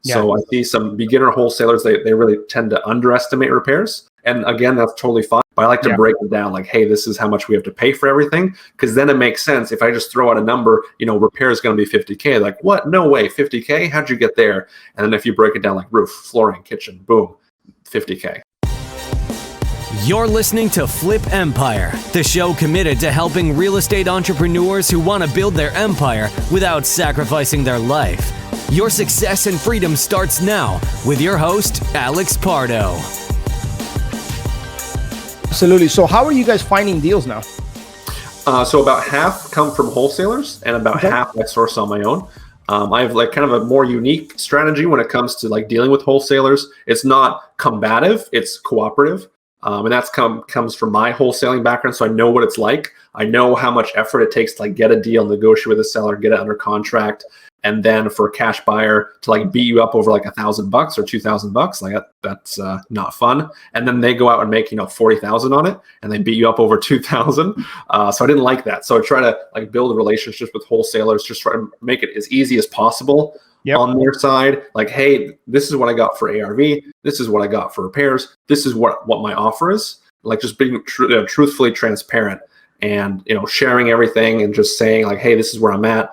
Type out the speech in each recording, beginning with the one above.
Yeah. So I see some beginner wholesalers, they really tend to underestimate repairs. And again, that's totally fine. But I like to break it down like, hey, this is how much we have to pay for everything. Because then it makes sense. If I just throw out a number, repair is going to be 50K. Like, what? No way, 50K? How'd you get there? And then if you break it down like roof, flooring, kitchen, boom, 50K. You're listening to Flip Empire, the show committed to helping real estate entrepreneurs who want to build their empire without sacrificing their life. Your success and freedom starts now with your host, Alex Pardo. Absolutely. So how are you guys finding deals now? So about half come from wholesalers and about half I source on my own. I have like kind of a more unique strategy when it comes to like dealing with wholesalers. It's not combative, it's cooperative. And that's comes from my wholesaling background. So I know what it's like. I know how much effort it takes to like get a deal, negotiate with a seller, get it under contract. And then for a cash buyer to like beat you up over like $1,000 or $2,000, like that's not fun. And then they go out and make 40,000 on it, and they beat you up over 2,000. So I didn't like that. So I try to like build relationships with wholesalers, just try to make it as easy as possible on their side. Like, hey, this is what I got for ARV. This is what I got for repairs. This is what my offer is. Like just being truthfully transparent and sharing everything and just saying like, hey, this is where I'm at.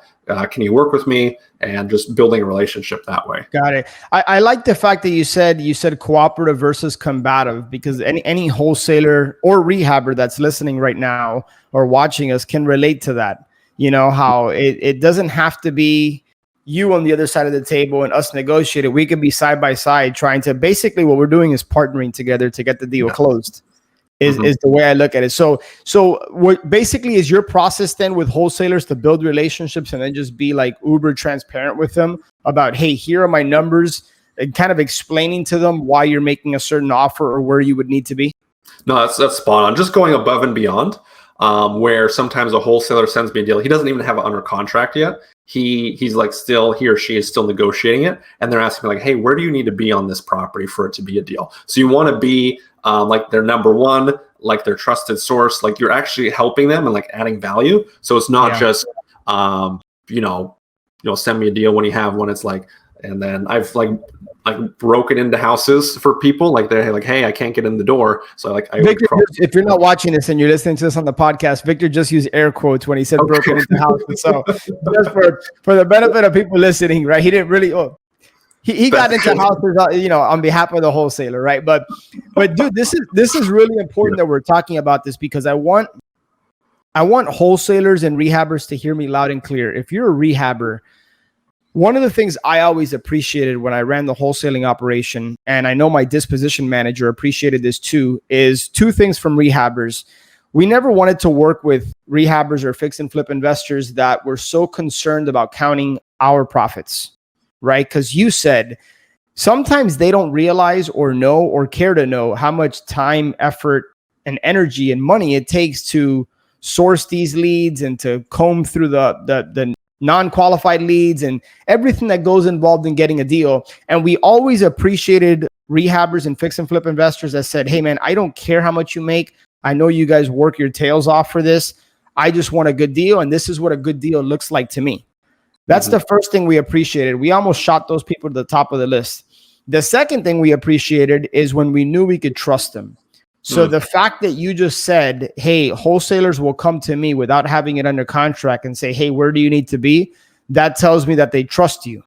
Can you work with me? And just building a relationship that way. Got it. I like the fact that you said cooperative versus combative, because any wholesaler or rehabber that's listening right now or watching us can relate to that. How it doesn't have to be you on the other side of the table and us negotiating. We could be side by side trying to, basically what we're doing is partnering together to get the deal closed. Is the way I look at it. So what basically is your process then with wholesalers to build relationships and then just be like uber transparent with them about, hey, here are my numbers, and kind of explaining to them why you're making a certain offer or where you would need to be? No, that's spot on. Just going above and beyond, where sometimes a wholesaler sends me a deal. He doesn't even have it under contract yet. He's like he or she is still negotiating it. And they're asking me like, hey, where do you need to be on this property for it to be a deal? So you want to be like their number one, like their trusted source, like you're actually helping them and like adding value. So it's not just, send me a deal when you have one. It's like, and then I've like broken into houses for people like they're like, hey, I can't get in the door. So like, Victor, if you're not watching this and you're listening to this on the podcast, Victor just used air quotes when he said broken into houses. So just for the benefit of people listening, right? He didn't really, He got into houses, on behalf of the wholesaler, right? But dude, this is really important that we're talking about this, because I want wholesalers and rehabbers to hear me loud and clear. If you're a rehabber, one of the things I always appreciated when I ran the wholesaling operation, and I know my disposition manager appreciated this too, is two things from rehabbers. We never wanted to work with rehabbers or fix and flip investors that were so concerned about counting our profits. Right? Because you said sometimes they don't realize or know or care to know how much time, effort, and energy and money it takes to source these leads and to comb through the non-qualified leads and everything that goes involved in getting a deal. And we always appreciated rehabbers and fix and flip investors that said, hey man, I don't care how much you make. I know you guys work your tails off for this. I just want a good deal. And this is what a good deal looks like to me. That's the first thing we appreciated. We almost shot those people to the top of the list. The second thing we appreciated is when we knew we could trust them. So the fact that you just said, hey, wholesalers will come to me without having it under contract and say, hey, where do you need to be? That tells me that they trust you.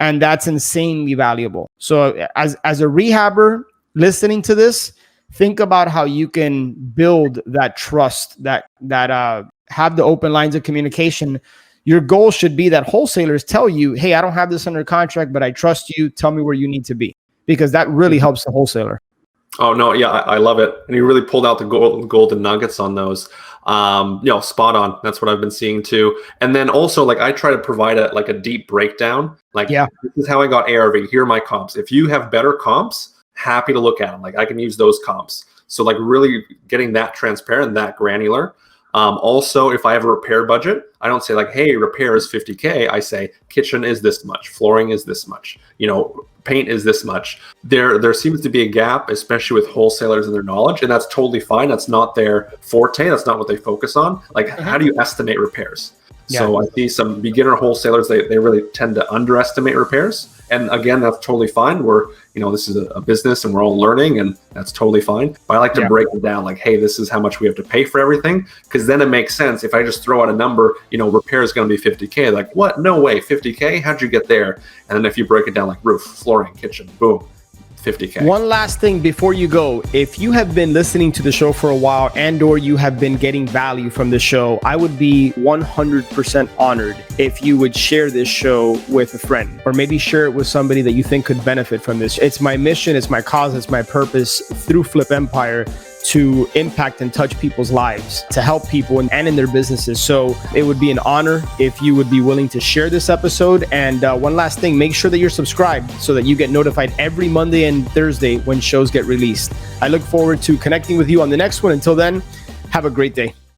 And that's insanely valuable. So as a rehabber listening to this, think about how you can build that trust, that have the open lines of communication. Your goal should be that wholesalers tell you, hey, I don't have this under contract, but I trust you. Tell me where you need to be, because that really helps the wholesaler. Oh, no. Yeah, I love it. And you really pulled out the golden nuggets on those. Spot on. That's what I've been seeing too. And then also like I try to provide a deep breakdown. Like, this is how I got ARV. Here are my comps. If you have better comps, happy to look at them. Like I can use those comps. So like really getting that transparent, that granular. Also, if I have a repair budget, I don't say like, hey, repair is 50K. I say kitchen is this much, flooring is this much, paint is this much. There seems to be a gap, especially with wholesalers and their knowledge, and that's totally fine. That's not their forte. That's not what they focus on. Like, how do you estimate repairs? Yeah. So I see some beginner wholesalers, they really tend to underestimate repairs. And again, that's totally fine. This is a business and we're all learning, and that's totally fine. But I like to break it down like, hey, this is how much we have to pay for everything. Because then it makes sense. If I just throw out a number, repair is going to be 50K. Like, what? No way, 50K? How'd you get there? And then if you break it down like roof, flooring, kitchen, boom, 50K. One last thing before you go. If you have been listening to the show for a while and or you have been getting value from the show, I would be 100% honored if you would share this show with a friend, or maybe share it with somebody that you think could benefit from this. It's my mission, it's my cause, it's my purpose through Flip Empire to impact and touch people's lives, to help people and in their businesses. So it would be an honor if you would be willing to share this episode. And one last thing, make sure that you're subscribed so that you get notified every Monday and Thursday when shows get released. I look forward to connecting with you on the next one. Until then, have a great day.